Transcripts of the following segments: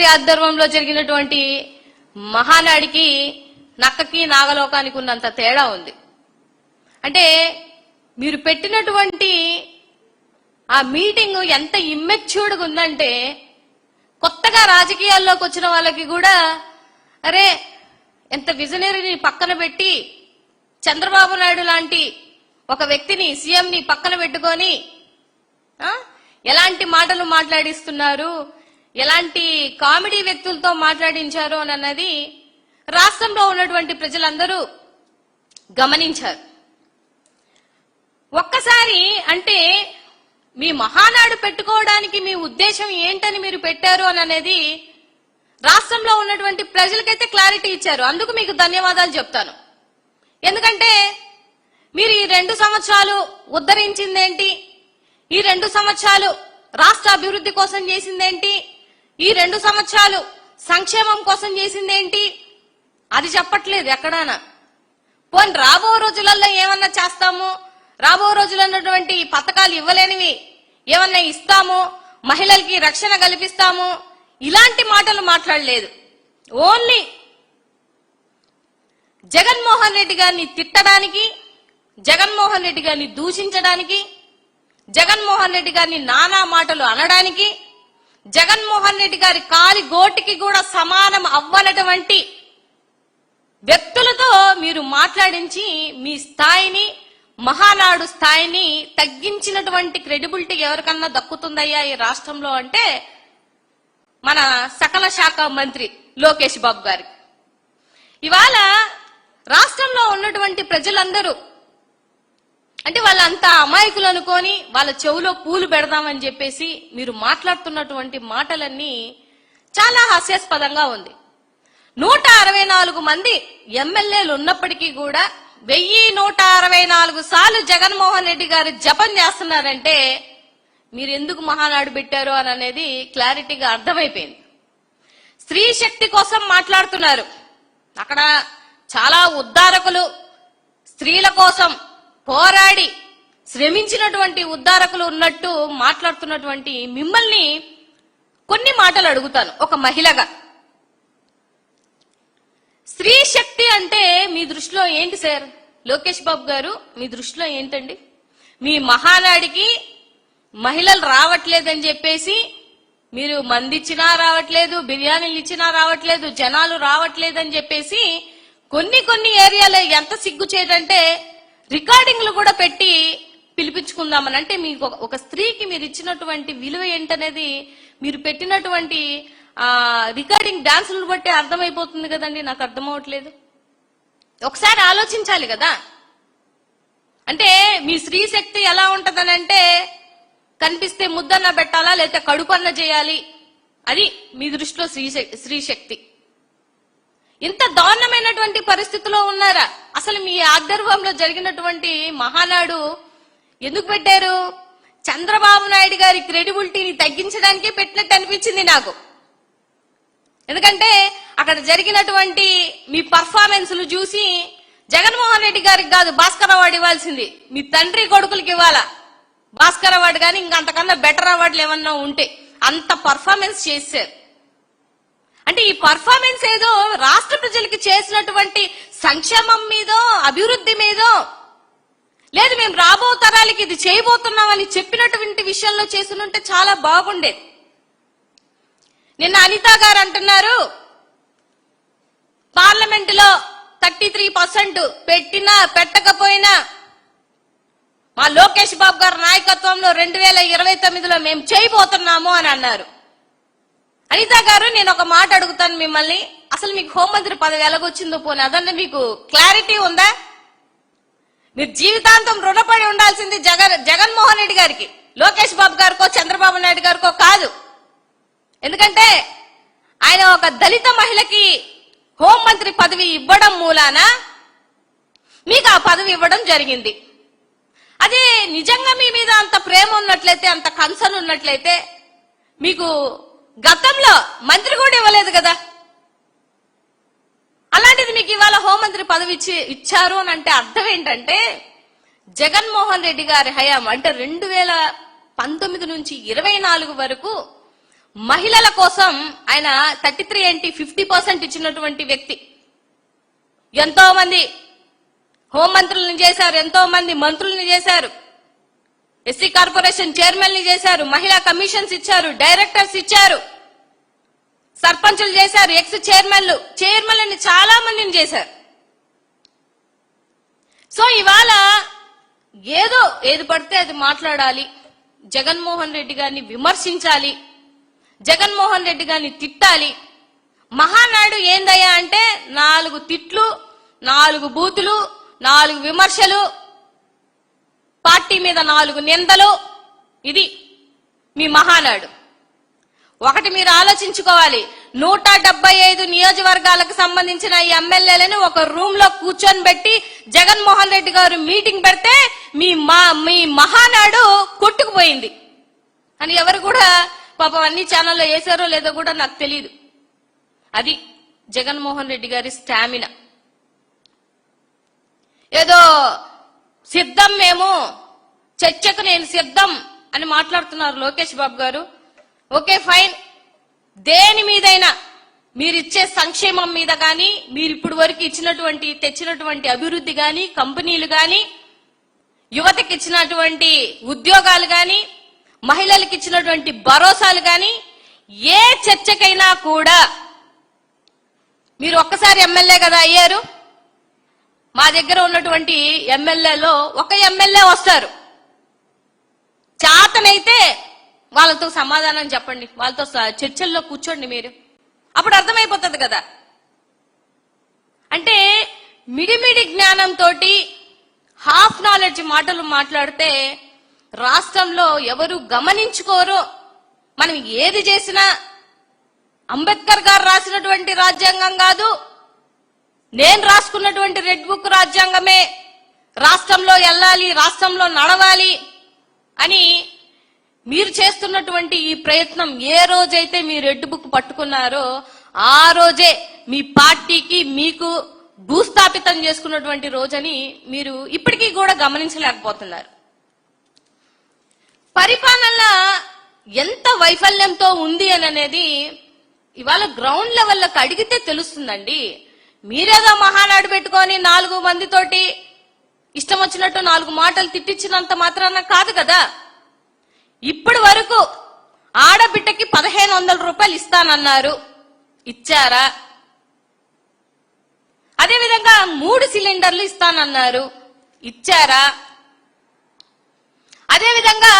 గారి ఆధ్వర్యంలో జరిగినటువంటి మహానాడికి నక్కకి నాగలోకానికి ఉన్నంత తేడా ఉంది. అంటే మీరు పెట్టినటువంటి ఆ మీటింగ్ ఎంత ఇమ్మెచ్యూర్డ్గా ఉందంటే కొత్తగా రాజకీయాల్లోకి వచ్చిన వాళ్ళకి కూడా అరే ఎంత విజనరీని పక్కన పెట్టి చంద్రబాబు నాయుడు లాంటి ఒక వ్యక్తిని సీఎంని పక్కన పెట్టుకొని ఎలాంటి మాటలు మాట్లాడిస్తున్నారు, ఎలాంటి కామెడీ వ్యక్తులతో మాట్లాడించారు అన్నది రాష్ట్రంలో ఉన్నటువంటి ప్రజలందరూ గమనించారు. ఒక్కసారి అంటే మీ మహానాడు పెట్టుకోవడానికి మీ ఉద్దేశం ఏంటని మీరు పెట్టారు అనేది రాష్ట్రంలో ఉన్నటువంటి ప్రజలకైతే క్లారిటీ ఇచ్చారు. అందుకు మీకు ధన్యవాదాలు చెప్తాను. ఎందుకంటే మీరు ఈ 2 సంవత్సరాలు ఉద్ధరించిందేంటి, ఈ 2 సంవత్సరాలు రాష్ట్ర అభివృద్ధి కోసం చేసిందేంటి, ఈ 2 సంవత్సరాలు సంక్షేమం కోసం చేసిందేంటి అది చెప్పట్లేదు ఎక్కడానా. పోనీ రాబో రోజులలో ఏమన్నా చేస్తాము, రాబో రోజుల్లో ఉన్నటువంటి పథకాలు ఇవ్వలేనివి ఏమన్నా ఇస్తాము, మహిళలకి రక్షణ కల్పిస్తాము, ఇలాంటి మాటలు మాట్లాడలేదు. ఓన్లీ జగన్మోహన్ రెడ్డి గారిని తిట్టడానికి, జగన్మోహన్ రెడ్డి గారిని దూషించడానికి, జగన్మోహన్ రెడ్డి గారిని నానా మాటలు అనడానికి, జగన్మోహన్ రెడ్డి గారి కాలి గోటికి కూడా సమానం అవ్వనటువంటి వ్యక్తులతో మీరు మాట్లాడించి మీ స్థాయిని, మహానాడు స్థాయిని తగ్గించినటువంటి క్రెడిబిలిటీ ఎవరికన్నా దక్కుతుందయ్యా ఈ రాష్ట్రంలో అంటే మన సకల శాఖ మంత్రి లోకేష్ బాబు గారికి. ఇవాళ రాష్ట్రంలో ఉన్నటువంటి ప్రజలందరూ అంటే వాళ్ళంతా అమాయకులు అనుకొని వాళ్ళ చెవులో పూలు పెడదామని చెప్పేసి మీరు మాట్లాడుతున్నటువంటి మాటలన్నీ చాలా హాస్యాస్పదంగా ఉంది. 164 మంది ఎమ్మెల్యేలు ఉన్నప్పటికీ కూడా 1164 సార్లు జగన్మోహన్ రెడ్డి గారు జపం చేస్తున్నారంటే మీరు ఎందుకు మహానాడు పెట్టారు అనేది క్లారిటీగా అర్థమైపోయింది. స్త్రీ శక్తి కోసం మాట్లాడుతున్నారు. అక్కడ చాలా ఉద్ధారకులు, స్త్రీల కోసం పోరాడి శ్రమించినటువంటి ఉద్ధారకులు ఉన్నట్టు మాట్లాడుతున్నటువంటి మిమ్మల్ని కొన్ని మాటలు అడుగుతాను ఒక మహిళగా. స్త్రీ శక్తి అంటే మీ దృష్టిలో ఏంటి సార్? లోకేష్ బాబు గారు మీ దృష్టిలో ఏంటండి? మీ మహానాడికి మహిళలు రావట్లేదని చెప్పేసి మీరు మంది ఇచ్చినా రావట్లేదు, బిర్యానీలు ఇచ్చినా రావట్లేదు, జనాలు రావట్లేదని చెప్పేసి కొన్ని ఏరియాలో ఎంత సిగ్గు చేయడంటే రికార్డింగ్లు కూడా పెట్టి పిలిపించుకుందామని. అంటే మీకు ఒక స్త్రీకి మీరు ఇచ్చినటువంటి విలువ ఏంటనేది మీరు పెట్టినటువంటి రికార్డింగ్ డాన్సులను బట్టి అర్థమైపోతుంది కదండి. నాకు అర్థమవట్లేదు. ఒకసారి ఆలోచించాలి కదా. అంటే మీ స్త్రీ శక్తి ఎలా ఉంటదనంటే కనిపిస్తే ముద్దన్న పెట్టాలా లేకపోతే కడుపన్న చేయాలి, అది మీ దృష్టిలో స్త్రీ శక్తి. ఇంత దారుణమైనటువంటి పరిస్థితిలో ఉన్నారా? అసలు మీ ఆధ్వర్యంలో జరిగినటువంటి మహానాడు ఎందుకు పెట్టారు? చంద్రబాబు నాయుడు గారి క్రెడిబిలిటీని తగ్గించడానికే పెట్టినట్టు అనిపించింది నాకు. ఎందుకంటే అక్కడ జరిగినటువంటి మీ పర్ఫార్మెన్స్లు చూసి జగన్మోహన్ రెడ్డి గారికి కాదు భాస్కర్ అవార్డు ఇవ్వాల్సింది మీ తండ్రి కొడుకులకి ఇవ్వాలా. భాస్కర్ అవార్డు కానీ ఇంకంతకన్నా బెటర్ అవార్డులు ఏమన్నా ఉంటే అంత పర్ఫార్మెన్స్ చేశారు. అంటే ఈ పర్ఫార్మెన్స్ ఏదో రాష్ట్ర ప్రజలకి చేసినటువంటి సంక్షేమం మీదో అభివృద్ధి మీదో లేదు, మేము రాబో తరాలకి ఇది చేయబోతున్నామని చెప్పినటువంటి విషయంలో చేసినుంటే చాలా బాగుండేది. నిన్న అనిత గారు అంటున్నారు పార్లమెంటులో 33% పెట్టినా పెట్టకపోయినా మా లోకేష్ బాబు గారి నాయకత్వంలో 2029లో మేము చేయబోతున్నాము అని అన్నారు. అనిత గారు నేను ఒక మాట అడుగుతాను మిమ్మల్ని, అసలు మీకు హోంమంత్రి పదవి ఎలాగొచ్చిందో పోనీ అదన్నా మీకు క్లారిటీ ఉందా? మీరు జీవితాంతం రుణపడి ఉండాల్సింది జగన్మోహన్ రెడ్డి గారికి, లోకేష్ బాబు గారికో చంద్రబాబు నాయుడు గారికో కాదు. ఎందుకంటే ఆయన ఒక దళిత మహిళకి హోంమంత్రి పదవి ఇవ్వడం మూలాన మీకు ఆ పదవి ఇవ్వడం జరిగింది. అదే నిజంగా మీ మీద అంత ప్రేమ ఉన్నట్లయితే, అంత కన్సర్న్ ఉన్నట్లయితే మీకు గతంలో మంత్రి కూడా ఇవ్వలేదు కదా. అలాంటిది మీకు ఇవాళ హోంమంత్రి పదవి ఇచ్చారు అని అంటే అర్థం ఏంటంటే జగన్మోహన్ రెడ్డి గారి హయాం అంటే 2019 నుంచి 24 వరకు మహిళల కోసం ఆయన 33 ఏంటి 50% ఇచ్చినటువంటి వ్యక్తి. ఎంతో మంది హోంమంత్రులను చేశారు, ఎంతో మంది మంత్రులను చేశారు, ఎస్సీ కార్పొరేషన్ చైర్మన్ ని చేశారు, మహిళా కమిషన్స్ ఇచ్చారు, డైరెక్టర్స్ ఇచ్చారు, సర్పంచులు చేశారు, ఎక్స్ చైర్మన్లని చాలా మందిని చేశారు. సో ఇవాళ ఏది పడితే అది మాట్లాడాలి, జగన్మోహన్ రెడ్డి గారిని విమర్శించాలి, జగన్మోహన్ రెడ్డి గారిని తిట్టాలి. మహానాడు ఏందయ్యా అంటే 4 తిట్లు, 4 బూతులు, 4 విమర్శలు, పార్టీ మీద 4 నిందలు. ఇది మీ మహానాడు. ఒకటి మీరు ఆలోచించుకోవాలి, 175 నియోజకవర్గాలకు సంబంధించిన ఎమ్మెల్యేలను ఒక రూమ్ లో కూర్చొని పెట్టి జగన్మోహన్ రెడ్డి గారు మీటింగ్ పెడితే మీ మహానాడు కొట్టుకుపోయింది అని ఎవరు కూడా పాపం అన్ని ఛానల్లో వేశారో లేదో కూడా నాకు తెలియదు. అది జగన్మోహన్ రెడ్డి గారి స్టామినా. ఏదో సిద్ధం, మేము చర్చకు నేను సిద్ధం అని మాట్లాడుతున్నారు లోకేష్ బాబు గారు. ఓకే ఫైన్, దేని మీదైనా మీరిచ్చే సంక్షేమం మీద కానీ, మీరు ఇప్పుడు వరకు తెచ్చినటువంటి అభివృద్ధి కానీ, కంపెనీలు కానీ, యువతకి ఇచ్చినటువంటి ఉద్యోగాలు కానీ, మహిళలకు ఇచ్చినటువంటి భరోసాలు కానీ, ఏ చర్చకైనా కూడా మీరు ఒక్కసారి ఎమ్మెల్యే కదా అయ్యారు. మా దగ్గర ఉన్నటువంటి ఎమ్మెల్యేలో ఒక ఎమ్మెల్యే వస్తారు, చేతనైతే వాళ్ళతో సమాధానం చెప్పండి, వాళ్ళతో చర్చల్లో కూర్చోండి మీరు, అప్పుడు అర్థమైపోతుంది కదా. అంటే మిడిమిడి జ్ఞానంతో హాఫ్ నాలెడ్జ్ మాటలు మాట్లాడితే రాష్ట్రంలో ఎవరు గమనించుకోరు. మనం ఏది చేసినా అంబేద్కర్ గారు రాసినటువంటి రాజ్యాంగం కాదు, నేను రాసుకున్నటువంటి రెడ్ బుక్ రాజ్యాంగమే రాష్ట్రంలో వెళ్ళాలి, రాష్ట్రంలో నడవాలి అని మీరు చేస్తున్నటువంటి ఈ ప్రయత్నం ఏ రోజైతే మీ రెడ్ బుక్ పట్టుకున్నారో ఆ రోజే మీ పార్టీకి మీకు భూస్థాపితం చేసుకున్నటువంటి రోజని మీరు ఇప్పటికీ కూడా గమనించలేకపోతున్నారు. పరిపాలన ఎంత వైఫల్యంతో ఉంది అనేది ఇవాళ గ్రౌండ్ లెవెల్లోకి అడిగితే తెలుస్తుందండి. మీరేదో మహానాడు పెట్టుకొని 4 మందితోటి ఇష్టం వచ్చినట్టు 4 మాటలు తిట్టించినంత మాత్రాన కాదు కదా. ఇప్పటి వరకు ఆడబిడ్డకి 1500 రూపాయలు ఇస్తానన్నారు, ఇచ్చారా? అదేవిధంగా 3 సిలిండర్లు ఇస్తానన్నారు, ఇచ్చారా? అదేవిధంగా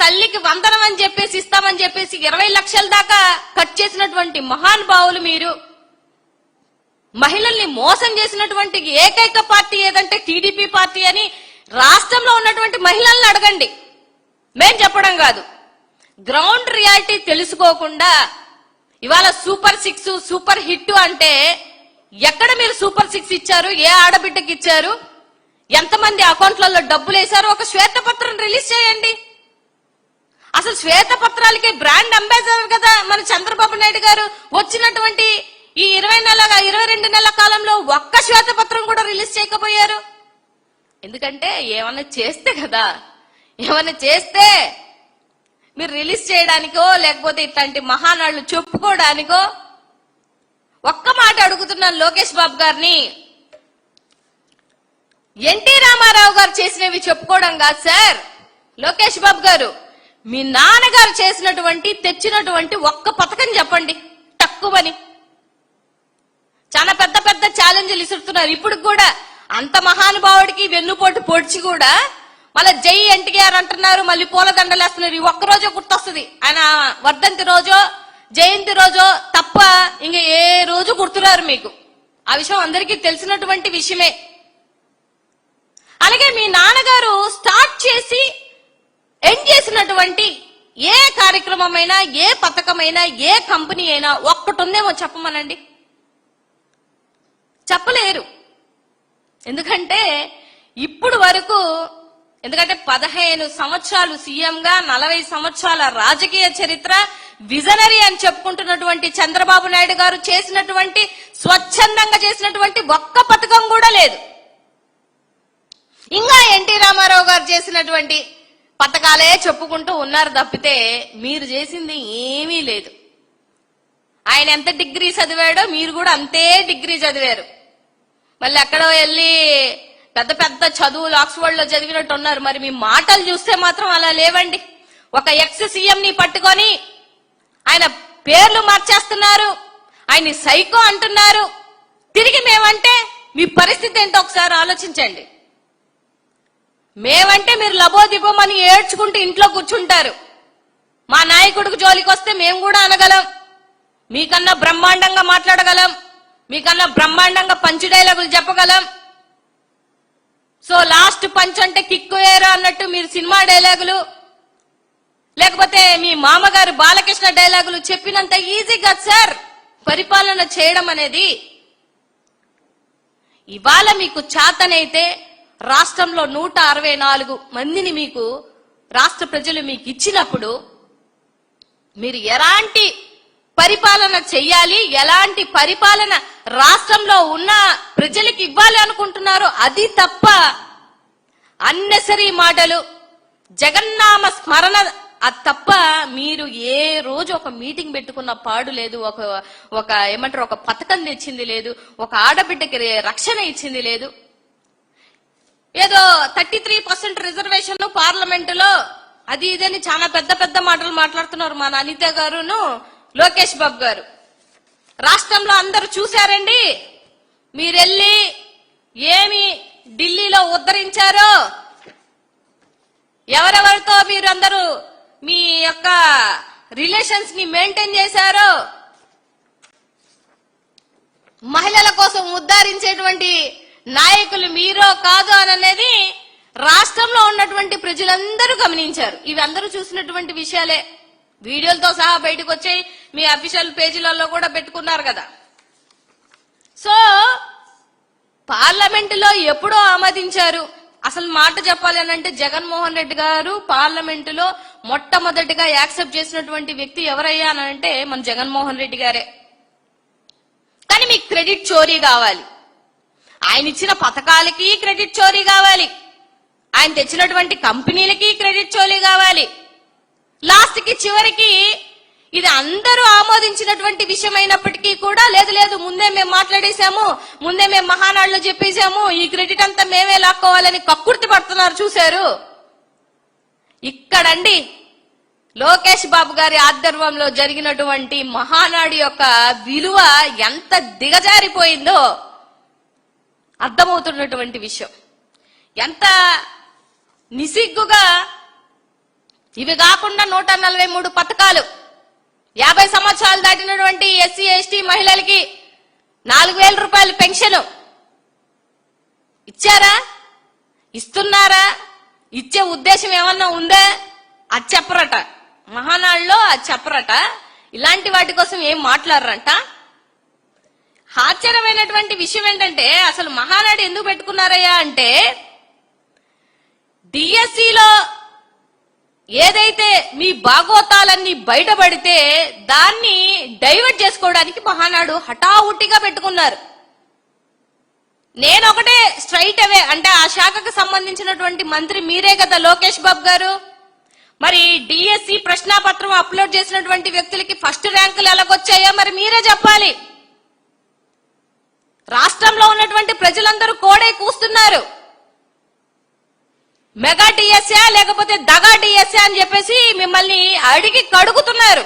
తల్లికి వందనం అని చెప్పేసి ఇస్తామని చెప్పేసి 20 లక్షల దాకా కట్ చేసినటువంటి మహానుభావులు మీరు. మహిళల్ని మోసం చేసినటువంటి ఏకైక పార్టీ ఏదంటే టీడీపీ పార్టీ అని రాష్ట్రంలో ఉన్నటువంటి మహిళల్ని అడగండి, మేం చెప్పడం కాదు. గ్రౌండ్ రియాలిటీ తెలుసుకోకుండా ఇవాళ సూపర్ 6 సూపర్ హిట్ అంటే ఎక్కడ మీరు సూపర్ 6 ఇచ్చారు, ఏ ఆడబిడ్డకి ఇచ్చారు, ఎంతమంది అకౌంట్లలో డబ్బులు వేశారు? ఒక శ్వేతపత్రం రిలీజ్ చేయండి. అసలు శ్వేతపత్రాలకి బ్రాండ్ అంబాసిడర్ కదా మన చంద్రబాబు నాయుడు గారు. వచ్చినటువంటి ఈ 22 నెలల కాలంలో ఒక్క శ్వేతపత్రం కూడా రిలీజ్ చేయకపోయారు. ఎందుకంటే ఏమన్నా చేస్తే కదా, ఏమన్నా చేస్తే మీరు రిలీజ్ చేయడానికో లేకపోతే ఇట్లాంటి మహానాళ్ళు చెప్పుకోవడానికో. ఒక్క మాట అడుగుతున్నాను లోకేష్ బాబు గారిని, ఎన్టీ రామారావు గారు చేసినవి చెప్పుకోవడం కాదు సార్. లోకేష్ బాబు గారు, మీ నాన్నగారు తెచ్చినటువంటి ఒక్క పథకం చెప్పండి తక్కువని. చాలా పెద్ద పెద్ద ఛాలెంజ్లు ఇస్తున్నారు. ఇప్పుడు కూడా అంత మహానుభావుడికి వెన్నుపోటు పొడిచి కూడా మళ్ళీ జై ఎన్టీఆర్ అంటున్నారు, మళ్ళీ పూలదండలు వేస్తున్నారు. ఈ ఒక్కరోజు గుర్తొస్తుంది, ఆయన వర్ధంతి రోజో జయంతి రోజో తప్ప ఇంక ఏ రోజు గుర్తురారు మీకు. ఆ విషయం అందరికీ తెలిసినటువంటి విషయమే. అలాగే మీ నాన్నగారు స్టార్ట్ చేసి ఎండ్ చేసినటువంటి ఏ కార్యక్రమమైనా, ఏ పథకమైనా, ఏ కంపెనీ అయినా ఒక్కటి ఉందేమో చెప్పమనండి. చెప్పలేరు. ఎందుకంటే ఇప్పుడు వరకు 15 సంవత్సరాలు సీఎంగా, 40 సంవత్సరాల రాజకీయ చరిత్ర, విజనరీ అని చెప్పుకుంటున్నటువంటి చంద్రబాబు నాయుడు గారు చేసినటువంటి, స్వచ్ఛందంగా చేసినటువంటి ఒక్క పథకం కూడా లేదు. ఇంకా ఎన్టీ రామారావు గారు చేసినటువంటి పథకాలే చెప్పుకుంటూ ఉన్నారు తప్పితే మీరు చేసింది ఏమీ లేదు. ఆయన ఎంత డిగ్రీ చదివాడో మీరు కూడా అంతే డిగ్రీ చదివారు. మళ్ళీ ఎక్కడో వెళ్ళి పెద్ద పెద్ద చదువులు ఆక్స్ఫర్డ్ లో చదివినట్టు ఉన్నారు. మరి మీ మాటలు చూస్తే మాత్రం అలా లేవండి. ఒక ఎక్స్ సీఎం ని పట్టుకొని ఆయన పేర్లు మార్చేస్తున్నారు, ఆయన్ని సైకో అంటున్నారు. తిరిగి మేమంటే మీ పరిస్థితి ఏంటో ఒకసారి ఆలోచించండి. మేమంటే మీరు లబోదిబోమని ఏడ్చుకుంటూ ఇంట్లో కూర్చుంటారు. మా నాయకుడికి జోలికి వస్తే మేము కూడా అనగలం, మీకన్నా బ్రహ్మాండంగా మాట్లాడగలం, మీకన్నా బ్రహ్మాండంగా పంచ్ డైలాగులు చెప్పగలం. సో లాస్ట్ పంచ్ అంటే కిక్కు ఏరా అన్నట్టు మీరు సినిమా డైలాగులు, లేకపోతే మీ మామగారు బాలకృష్ణ డైలాగులు చెప్పినంత ఈజీ కాదు సార్ పరిపాలన చేయడం అనేది. ఇవాళ మీకు చేతనైతే రాష్ట్రంలో 164 మందిని మీకు రాష్ట్ర ప్రజలు మీకు ఇచ్చినప్పుడు మీరు ఎలాంటి పరిపాలన చెయ్యాలి, ఎలాంటి పరిపాలన రాష్ట్రంలో ఉన్న ప్రజలకు ఇవ్వాలి అనుకుంటున్నారో అది తప్ప అన్నెసరీ మాటలు, జగన్నామ స్మరణ అది తప్ప మీరు ఏ రోజు ఒక మీటింగ్ పెట్టుకున్న పాడు లేదు, ఒక ఏమంటారు ఒక పథకం తెచ్చింది లేదు, ఒక ఆడబిడ్డకి రక్షణ ఇచ్చింది లేదు. ఏదో 33% రిజర్వేషన్ పార్లమెంటులో అది ఇదని చాలా పెద్ద పెద్ద మాటలు మాట్లాడుతున్నారు మా అనిత గారును లోకేష్ బాబు గారు. రాష్ట్రంలో అందరూ చూశారండి, మీరెళ్ళి ఏమి ఢిల్లీలో ఉద్ధరించారో, ఎవరెవరితో మీరందరూ మీ యొక్క రిలేషన్స్ ని మెయింటైన్ చేశారో, మహిళల కోసం ఉద్ధరించేటువంటి నాయకులు మీరో కాదు అనేది రాష్ట్రంలో ఉన్నటువంటి ప్రజలందరూ గమనించారు. ఇవి అందరూ చూసినటువంటి విషయాలే, వీడియోలతో సహా బయటకు వచ్చాయి, మీ అఫీషియల్ పేజీలలో కూడా పెట్టుకున్నారు కదా. సో పార్లమెంటులో ఎప్పుడో ఆమోదించారు. అసలు మాట చెప్పాలి అంటే జగన్మోహన్ రెడ్డి గారు పార్లమెంటులో మొట్టమొదటిగా యాక్సెప్ట్ చేసినటువంటి వ్యక్తి ఎవరయ్యా అని అంటే మన జగన్మోహన్ రెడ్డి గారే. కానీ మీకు క్రెడిట్ చోరీ కావాలి, ఆయన ఇచ్చిన పథకాలకి క్రెడిట్ చోరీ కావాలి, ఆయన తెచ్చినటువంటి కంపెనీలకి క్రెడిట్ చోరీ కావాలి. లాస్ట్ కి చివరికి ఇది అందరూ ఆమోదించినటువంటి విషయం అయినప్పటికీ కూడా లేదు లేదు ముందే మేము మాట్లాడేశాము, ముందే మేము మహానాడులో చెప్పేశాము, ఈ క్రెడిట్ అంతా మేమే లాక్కోవాలని కక్కుర్తి పడుతున్నారు. చూశారు ఇక్కడండి లోకేష్ బాబు గారి ఆధ్వర్యంలో జరిగినటువంటి మహానాడు యొక్క విలువ ఎంత దిగజారిపోయిందో అర్థమవుతున్నటువంటి విషయం. ఎంత నిసిగ్గుగా, ఇవి కాకుండా 143 పథకాలు, 50 సంవత్సరాలు దాటినటువంటి ఎస్సీ ఎస్టీ మహిళలకి 4,000 రూపాయలు పెన్షన్ ఇచ్చారా, ఇస్తున్నారా, ఇచ్చే ఉద్దేశం ఏమన్నా ఉందా? అది చెప్పరట మహానాడులో, అది చెప్పరట. ఇలాంటి వాటి కోసం ఏం మాట్లాడరంట. ఆశ్చర్యమైనటువంటి విషయం ఏంటంటే అసలు మహానాడు ఎందుకు పెట్టుకున్నారయ్యా అంటే డిఎస్సిలో ఏదైతే మీ బాగోతాలన్నీ బయటపడితే దాన్ని డైవర్ట్ చేసుకోవడానికి మహానాడు హఠావుటిగా పెట్టుకున్నారు. నేనొకటే స్ట్రైట్ అవే అంటే ఆ శాఖకు సంబంధించినటువంటి మంత్రి మీరే కదా లోకేష్ బాబు గారు. మరి డిఎస్సి ప్రశ్నాపత్రం అప్లోడ్ చేసినటువంటి వ్యక్తులకి ఫస్ట్ ర్యాంకులు ఎలాగొచ్చాయో మరి మీరే చెప్పాలి. రాష్ట్రంలో ఉన్నటువంటి ప్రజలందరూ కోడే కూస్తున్నారు. మెగా డిఎస్ఏ లేకపోతే దగా డిఎస్ఏ అని చెప్పేసి మిమ్మల్ని అడిగి కడుగుతున్నారు.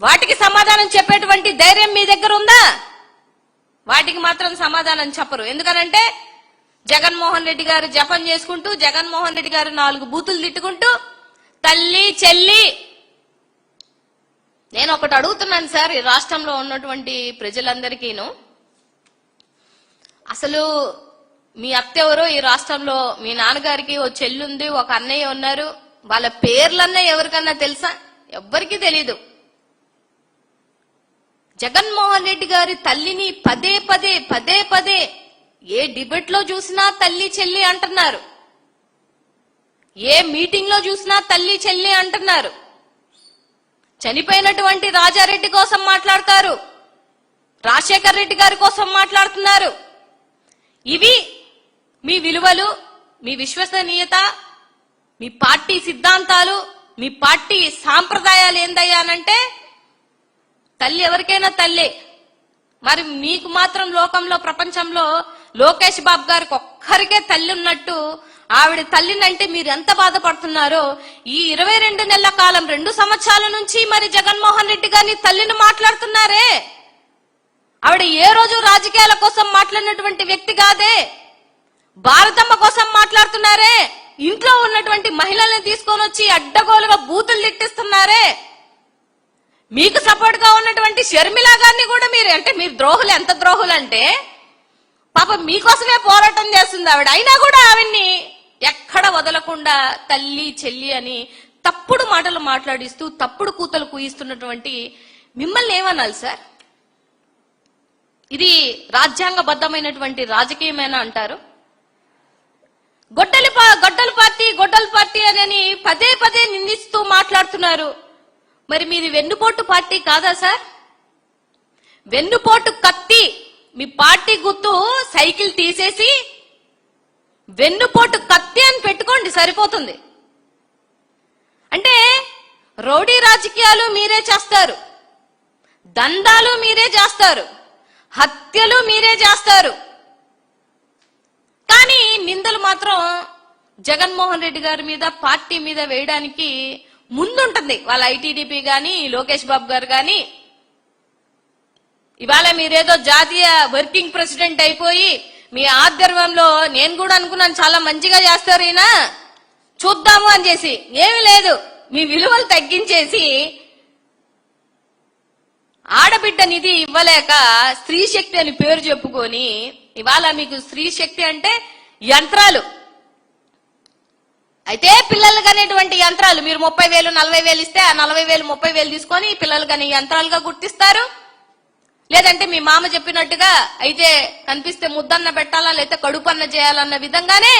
వాటికి సమాధానం చెప్పేటువంటి ధైర్యం మీ దగ్గర ఉందా? వాటికి మాత్రం సమాధానం చెప్పరు. ఎందుకనంటే జగన్మోహన్ రెడ్డి గారు జపం చేసుకుంటూ, జగన్మోహన్ రెడ్డి గారు 4 బూతులు తిట్టుకుంటూ, తల్లి చెల్లి. నేను ఒకటి అడుగుతున్నాను సార్, ఈ రాష్ట్రంలో ఉన్నటువంటి ప్రజలందరికీను, అసలు మీ అత్త ఎవరో ఈ రాష్ట్రంలో, మీ నాన్నగారికి ఓ చెల్లుంది, ఒక అన్నయ్య ఉన్నారు, వాళ్ళ పేర్లన్నా ఎవరికన్నా తెలుసా? ఎవ్వరికీ తెలీదు. జగన్మోహన్ రెడ్డి గారి తల్లిని పదే పదే ఏ డిబేట్ లో చూసినా తల్లి చెల్లి అంటున్నారు, ఏ మీటింగ్ లో చూసినా తల్లి చెల్లి అంటున్నారు. చనిపోయినటువంటి రాజారెడ్డి కోసం మాట్లాడతారు, రాజశేఖర్ రెడ్డి గారి కోసం మాట్లాడుతున్నారు. ఇవి మీ విలువలు, మీ విశ్వసనీయత, మీ పార్టీ సిద్ధాంతాలు, మీ పార్టీ సాంప్రదాయాలు ఏందయ్యానంటే తల్లి ఎవరికైనా తల్లే. మరి మీకు మాత్రం లోకంలో, ప్రపంచంలో లోకేష్ బాబు గారికి ఒక్కరికే తల్లి ఉన్నట్టు ఆవిడ తల్లినంటే మీరు ఎంత బాధపడుతున్నారో ఈ 22 నెలల కాలం 2 సంవత్సరాల నుంచి మరి జగన్మోహన్ రెడ్డి గారిని తల్లిని మాట్లాడుతున్నారే. ఆవిడ ఏ రోజు రాజకీయాల కోసం మాట్లాడినటువంటి వ్యక్తి కాదే. భారతమ్మ కోసం మాట్లాడుతున్నారే. ఇంట్లో ఉన్నటువంటి మహిళల్ని తీసుకొని వచ్చి అడ్డగోలుగా బూతులు తిట్టిస్తున్నారే. మీకు సపోర్ట్ గా ఉన్నటువంటి షర్మిల గారిని కూడా మీరు ద్రోహులు. ఎంత ద్రోహులు అంటే పాపం మీకోసమే పోరాటం చేస్తుంది ఆవిడ. అయినా కూడా ఆవిడ్ని ఎక్కడ వదలకుండా తల్లి చెల్లి అని తప్పుడు మాటలు మాట్లాడిస్తూ తప్పుడు కూతలు కూయిస్తున్నటువంటి మిమ్మల్ని ఏమనాలి సార్? ఇది రాజ్యాంగబద్ధమైనటువంటి రాజకీయమేనా అంటారు? గొడ్డల పార్టీ అని పదే పదే నిందిస్తూ మాట్లాడుతున్నారు. మరి మీది వెన్నుపోటు పార్టీ కాదా సార్? వెన్నుపోటు కత్తి. మీ పార్టీ గుర్తు సైకిల్ తీసేసి వెన్నుపోటు కత్తి అని పెట్టుకోండి, సరిపోతుంది. అంటే రౌడీ రాజకీయాలు మీరే చేస్తారు, దందాలు మీరే చేస్తారు, హత్యలు మీరే చేస్తారు. కానీ నిందలు మాత్రం జగన్మోహన్ రెడ్డి గారి మీద, పార్టీ మీద వేయడానికి ముందుంటుంది వాళ్ళ ఐటీడీపీ గాని, లోకేష్ బాబు గారు గాని. ఇవాళ మీరేదో జాతీయ వర్కింగ్ ప్రెసిడెంట్ అయిపోయి మీ ఆధ్వర్యంలో నేను కూడా అనుకున్నాను చాలా మంచిగా చేస్తారు ఈయన, చూద్దాము అని చేసి ఏమీ లేదు. మీ విలువలు తగ్గించేసి ఆడబిడ్డ నిధి ఇవ్వలేక స్త్రీ శక్తి అని పేరు చెప్పుకొని ఇవాళ మీకు స్త్రీ శక్తి అంటే యంత్రాలు అయితే పిల్లలు కనేటువంటి యంత్రాలు. మీరు 30,000 40,000 ఇస్తే ఆ 40,000 30,000 తీసుకొని పిల్లలు కనే యంత్రాలుగా గుర్తిస్తారు. లేదంటే మీ మామ చెప్పినట్టుగా అయితే కనిపిస్తే ముద్దన్న పెట్టాలా లేకపోతే కడుపన్న చేయాలన్న విధంగానే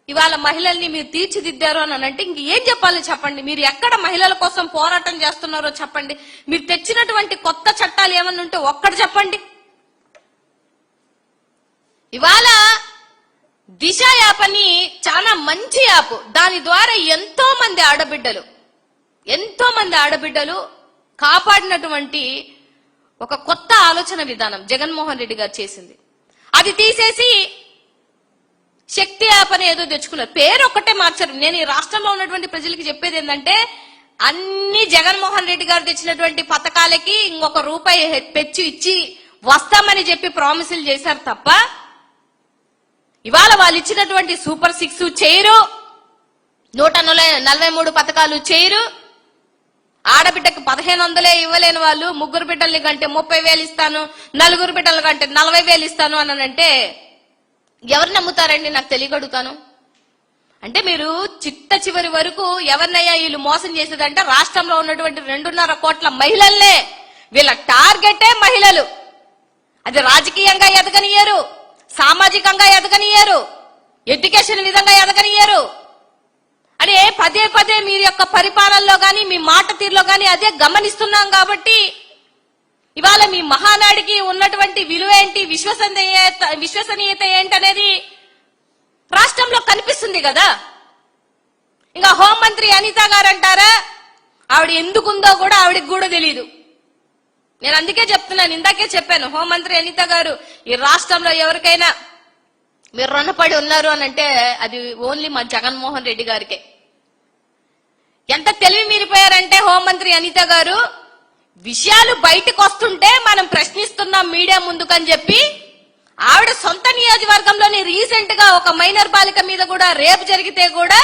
ఇవాళ మహిళల్ని మీరు తీర్చిదిద్దారు అని అంటే ఇంక ఏం చెప్పాలి చెప్పండి? మీరు ఎక్కడ మహిళల కోసం పోరాటం చేస్తున్నారో చెప్పండి. మీరు తెచ్చినటువంటి కొత్త చట్టాలు ఏమన్నా ఉంటే ఒక్కటి చెప్పండి. ఇవాళ దిశ యాప్ అని చాలా మంచి యాప్. దాని ద్వారా ఎంతో మంది ఆడబిడ్డలు కాపాడినటువంటి ఒక కొత్త ఆలోచన విధానం జగన్మోహన్ రెడ్డి గారు చేసింది. అది తీసేసి శక్తి యాప్ అని ఏదో తెచ్చుకున్నారు. పేరు ఒక్కటే మార్చారు. నేను ఈ రాష్ట్రంలో ఉన్నటువంటి ప్రజలకి చెప్పేది ఏంటంటే అన్ని జగన్మోహన్ రెడ్డి గారు తెచ్చినటువంటి పథకాలకి ఇంకొక రూపాయి పెంచి ఇచ్చి వస్తామని చెప్పి ప్రామిసులు చేశారు తప్ప ఇవాళ వాళ్ళు ఇచ్చినటువంటి సూపర్ 6 చేయరు, 143 పథకాలు చేయరు. ఆడబిడ్డకి 1,500 ఇవ్వలేని వాళ్ళు 3 బిడ్డల్ని కంటే 30,000 ఇస్తాను, 4 బిడ్డల కంటే 40,000 ఇస్తాను అని అంటే ఎవరు నమ్ముతారండి? నాకు తెలియగడుగుతాను. అంటే మీరు చిట్ట చివరి వరకు ఎవరినయ్యా వీళ్ళు మోసం చేసేదంటే రాష్ట్రంలో ఉన్నటువంటి 2.5 కోట్ల మహిళల్నే. వీళ్ళ టార్గెటే మహిళలు. అది రాజకీయంగా ఎదగనియ్యరు, సామాజికంగా ఎదగనియ్యరు, ఎడ్యుకేషన్ విధంగా ఎదగనియ్యరు అని పదే పదే మీ యొక్క పరిపాలనలో గాని మీ మాట తీరులో గాని అదే గమనిస్తున్నాం. కాబట్టి ఇవాళ మీ మహానాడికి ఉన్నటువంటి విలువ ఏంటి, విశ్వసనీయత ఏంటనేది రాష్ట్రంలో కనిపిస్తుంది కదా. ఇంకా హోంమంత్రి అనిత గారు అంటారా, ఆవిడ ఎందుకుందో కూడా ఆవిడకి కూడా తెలియదు. నేను అందుకే చెప్తున్నాను, ఇందాకే చెప్పాను, హోంమంత్రి అనిత గారు ఈ రాష్ట్రంలో ఎవరికైనా మీరు రుణపడి ఉన్నారు అని అంటే అది ఓన్లీ మా జగన్మోహన్ రెడ్డి గారికే. ఎంత తెలివి మీరిపోయారంటే హోంమంత్రి అనిత గారు విషయాలు బయటకు వస్తుంటే మనం ప్రశ్నిస్తున్నాం మీడియా ముందుకని చెప్పి ఆవిడ సొంత నియోజకవర్గంలోని రీసెంట్ గా ఒక మైనర్ బాలిక మీద కూడా రేపు జరిగితే కూడా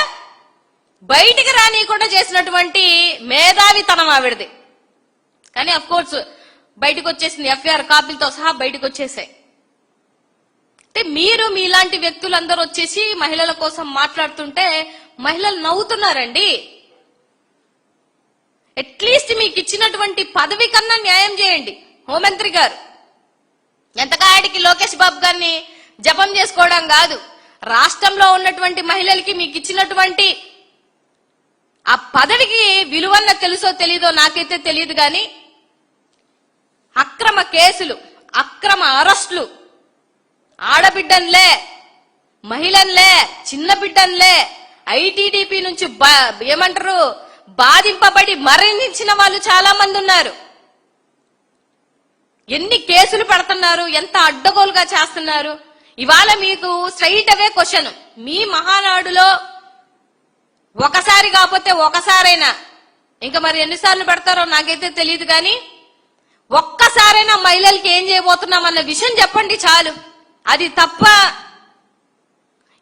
బయటికి రానియకుండా చేసినటువంటి మేధావితనం ఆవిడది. కానీ అఫ్ కోర్స్ బయటకు వచ్చేసింది, ఎఫ్ఐఆర్ కాపీలతో సహా బయటకు వచ్చేసాయి. అంటే మీరు మీలాంటి వ్యక్తులందరూ వచ్చేసి మహిళల కోసం మాట్లాడుతుంటే మహిళలు నవ్వుతున్నారండి. అట్లీస్ట్ మీకు ఇచ్చినటువంటి పదవి కన్నా న్యాయం చేయండి హోంమంత్రి గారు. ఎంతకాడికి లోకేష్ బాబు గారిని జపం చేసుకోవడం కాదు, రాష్ట్రంలో ఉన్నటువంటి మహిళలకి మీకు ఇచ్చినటువంటి ఆ పదవికి విలువన్న తెలుసో తెలీదో నాకైతే తెలియదు. కానీ అక్రమ కేసులు, అక్రమ అరెస్టులు, ఆడబిడ్డన్లే, మహిళన్లే, చిన్న బిడ్డన్లే ఐటీడీపీ నుంచి ఏమంటారు బాధింపబడి మరణించిన వాళ్ళు చాలా మంది ఉన్నారు. ఎన్ని కేసులు పెడుతున్నారు, ఎంత అడ్డగోలుగా చేస్తున్నారు. ఇవాళ మీకు స్ట్రైట్ అవే క్వశ్చన్, మీ మహానాడులో ఒకసారి కాకపోతే ఒకసారైనా, ఇంకా మరి ఎన్నిసార్లు పెడతారో నాకైతే తెలియదు కానీ ఒక్కసారైనా మహిళలకి ఏం చేయబోతున్నాం అన్న విషయం చెప్పండి చాలు. అది తప్ప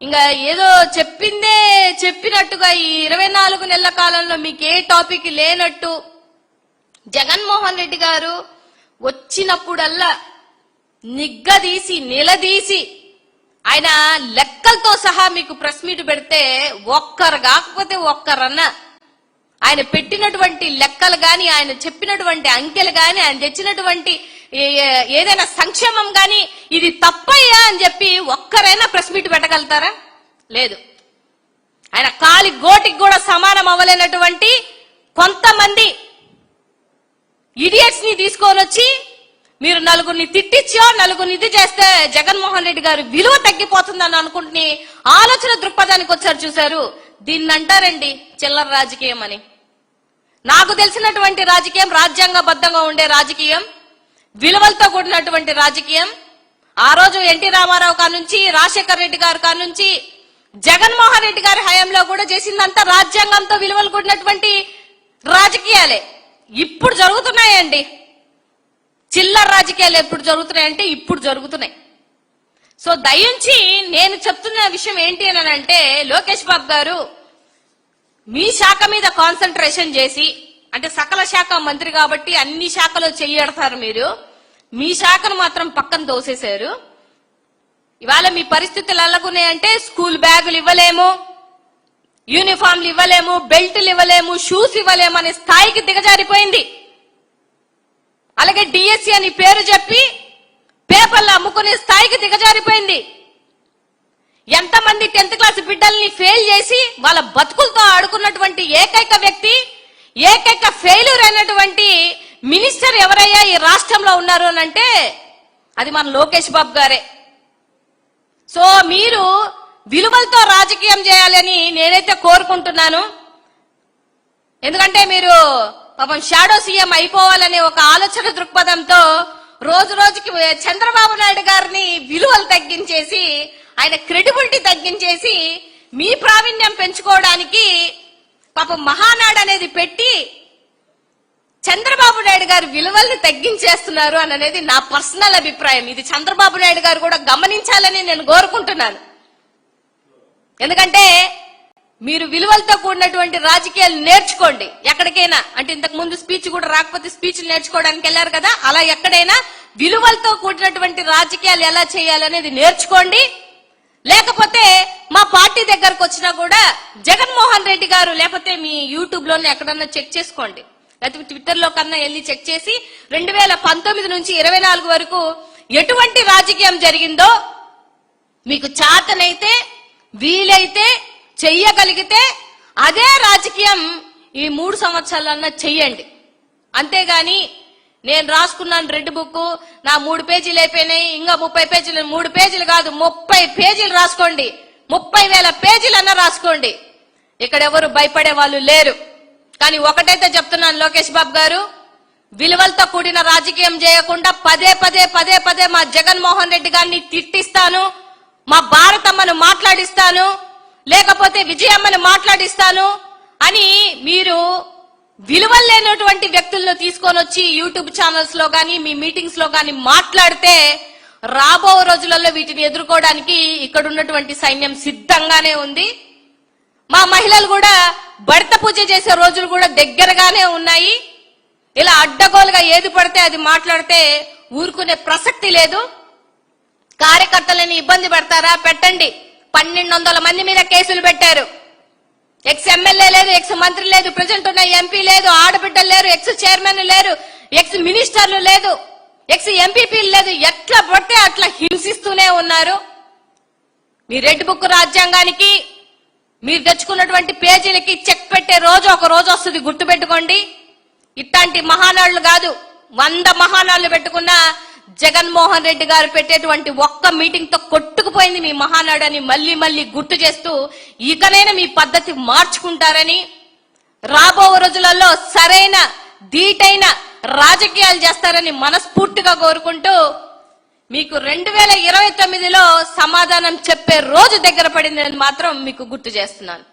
ఇంకా ఏదో చెప్పిందే చెప్పినట్టుగా ఈ 24 నెలల కాలంలో మీకు ఏ టాపిక్ లేనట్టు జగన్మోహన్ రెడ్డి గారు వచ్చినప్పుడల్లా నిగ్గదీసి నిలదీసి ఆయన లెక్కలతో సహా మీకు ప్రెస్ మీట్ పెడితే ఒక్కరు కాకపోతే ఒక్కరన్నా ఆయన పెట్టినటువంటి లెక్కలు గాని, ఆయన చెప్పినటువంటి అంకెలు గాని, ఆయన తెచ్చినటువంటి ఏదైనా సంక్షేమం గాని ఇది తప్పయ్యా అని చెప్పి ఒక్కరైనా ప్రెస్ మీట్ పెట్టగలుగుతారా? లేదు. ఆయన కాలి గోటికి కూడా సమానం అవ్వలేనటువంటి కొంతమంది ఇడియట్స్ ని తీసుకొని వచ్చి మీరు నలుగురిని తిట్టించో నలుగురిని ఇది చేస్తే జగన్మోహన్ రెడ్డి గారు విలువ తగ్గిపోతుందని అనుకుంటుని ఆలోచన దృక్పథానికి వచ్చారు. చూశారు, దీన్ని అంటారండి చిల్లర రాజకీయం అని. నాకు తెలిసినటువంటి రాజకీయం రాజ్యాంగబద్ధంగా ఉండే రాజకీయం, విలువలతో కూడినటువంటి రాజకీయం. ఆ రోజు ఎన్టీ రామారావు కానుంచి రాజశేఖర్ రెడ్డి గారు కానుంచి జగన్మోహన్ రెడ్డి గారి హయాంలో కూడా చేసిందంతా రాజ్యాంగంతో విలువలు కూడినటువంటి రాజకీయాలే. ఇప్పుడు జరుగుతున్నాయండి చిల్లర రాజకీయాలు. ఎప్పుడు జరుగుతున్నాయంటే ఇప్పుడు జరుగుతున్నాయి. సో దయించి నేను చెప్తున్న విషయం ఏంటి అని అంటే, లోకేష్ బాబు గారు మీ శాఖ మీద కాన్సన్ట్రేషన్ చేసి, అంటే సకల శాఖ మంత్రి కాబట్టి అన్ని శాఖలో చెయ్యడతారు మీరు, మీ శాఖను మాత్రం పక్కన దోసేశారు. ఇవాళ మీ పరిస్థితులు ఎలాగున్నాయంటే స్కూల్ బ్యాగులు ఇవ్వలేము, యూనిఫామ్లు ఇవ్వలేము, బెల్టులు ఇవ్వలేము, షూస్ ఇవ్వలేము అనే స్థాయికి దిగజారిపోయింది. అలాగే డిఎస్సి అని పేరు చెప్పి పేపర్లు అమ్ముకునే స్థాయికి దిగజారిపోయింది. ఎంతమంది 10th క్లాస్ బిడ్డల్ని ఫెయిల్ చేసి వాళ్ళ బతుకులతో ఆడుకున్నటువంటి ఏకైక వ్యక్తి, ఏకైక ఫెయిల్యూర్ అయినటువంటి మినిస్టర్ ఎవరయ్యా ఈ రాష్ట్రంలో ఉన్నారు అని అంటే అది మన లోకేష్ బాబు గారే. సో మీరు విలువలతో రాజకీయం చేయాలని నేనైతే కోరుకుంటున్నాను. ఎందుకంటే మీరు పాపం షాడో సీఎం అయిపోవాలనే ఒక ఆలోచన దృక్పథంతో రోజు రోజుకి చంద్రబాబు నాయుడు గారిని విలువలు తగ్గించేసి, ఆయన క్రెడిబిలిటీ తగ్గించేసి మీ ప్రావీణ్యం పెంచుకోవడానికి పాపం మహానాడు అనేది పెట్టి చంద్రబాబు నాయుడు గారి విలువల్ని తగ్గించేస్తున్నారు అని అనేది నా పర్సనల్ అభిప్రాయం. ఇది చంద్రబాబు నాయుడు గారు కూడా గమనించాలని నేను కోరుకుంటున్నాను. ఎందుకంటే మీరు విలువలతో కూడినటువంటి రాజకీయాలు నేర్చుకోండి ఎక్కడికైనా. అంటే ఇంతకు ముందు స్పీచ్ కూడా రాకపోతే స్పీచ్లు నేర్చుకోవడానికి వెళ్ళారు కదా, అలా ఎక్కడైనా విలువలతో కూడినటువంటి రాజకీయాలు ఎలా చేయాలనేది నేర్చుకోండి. లేకపోతే మా పార్టీ దగ్గరకు వచ్చినా కూడా జగన్మోహన్ రెడ్డి గారు, లేకపోతే మీ యూట్యూబ్ లోనే ఎక్కడన్నా చెక్ చేసుకోండి, లేకపోతే ట్విట్టర్ లో కన్నా వెళ్ళి చెక్ చేసి 2019 నుంచి 24 వరకు ఎటువంటి రాజకీయం జరిగిందో మీకు చాతనైతే వీలైతే చెయ్యగలిగితే అదే రాజకీయం ఈ 3 సంవత్సరాలన్నా చెయ్యండి. అంతేగాని నేను రాసుకున్నాను రెడ్ బుక్, నా 3 పేజీలు అయిపోయినాయి, ఇంకా 30 పేజీలు, 3 పేజీలు కాదు 30 పేజీలు రాసుకోండి, 30,000 పేజీలు అన్నా రాసుకోండి. ఇక్కడ ఎవరు భయపడే వాళ్ళు లేరు. కానీ ఒకటైతే చెప్తున్నాను లోకేష్ బాబు గారు, విలువలతో కూడిన రాజకీయం చేయకుండా పదే పదే మా జగన్మోహన్ రెడ్డి గారిని తిట్టిస్తాను, మా భారతమ్మను మాట్లాడిస్తాను, లేకపోతే విజయమ్మను మాట్లాడిస్తాను అని మీరు విలువలు లేనటువంటి వ్యక్తులను తీసుకొని వచ్చి యూట్యూబ్ ఛానల్స్ లో గానీ మీ మీటింగ్స్ లో గానీ మాట్లాడితే రాబో రోజులలో వీటిని ఎదుర్కోవడానికి ఇక్కడ ఉన్నటువంటి సైన్యం సిద్ధంగానే ఉంది. మా మహిళలు కూడా భర్త పూజ చేసే రోజులు కూడా దగ్గరగానే ఉన్నాయి. ఇలా అడ్డగోలుగా ఏది పడితే అది మాట్లాడితే ఊరుకునే ప్రసక్తి లేదు. కార్యకర్తలని ఇబ్బంది పెడతారా? పెట్టండి. 1200 మంది మీద కేసులు పెట్టారు. ఎక్స్ ఎమ్మెల్యే లేదు, ఎక్స్ మంత్రి లేదు, ప్రెసిడెంట్ ఉన్న ఎంపీ లేదు, ఆడబిడ్డలు లేరు, ఎక్స్ చైర్మన్ లేరు, ఎక్స్ మినిస్టర్లు లేదు, ఎక్స్ ఎంపీపీలు లేదు. ఎట్లా పడితే అట్లా హింసిస్తూనే ఉన్నారు. మీ రెడ్ బుక్ రాజ్యాంగానికి మీరు తెచ్చుకున్నటువంటి పేజీలకి చెక్ పెట్టే రోజు ఒక రోజు వస్తుంది, గుర్తుపెట్టుకోండి. ఇట్లాంటి మహానాడులు కాదు, 100 మహానాడులు పెట్టుకున్నా జగన్మోహన్ రెడ్డి గారు పెట్టేటువంటి ఒక్క మీటింగ్ తో కొట్టుకుపోయింది మీ మహానాడు అని మళ్ళీ మళ్ళీ గుర్తు చేస్తూ ఇకనైనా మీ పద్ధతి మార్చుకుంటారని, రాబో రోజులలో సరైన ధీటైన రాజకీయాలు చేస్తారని మనస్ఫూర్తిగా కోరుకుంటూ మీకు 2029లో సమాధానం చెప్పే రోజు దగ్గర పడిందని మాత్రం మీకు గుర్తు చేస్తున్నాను.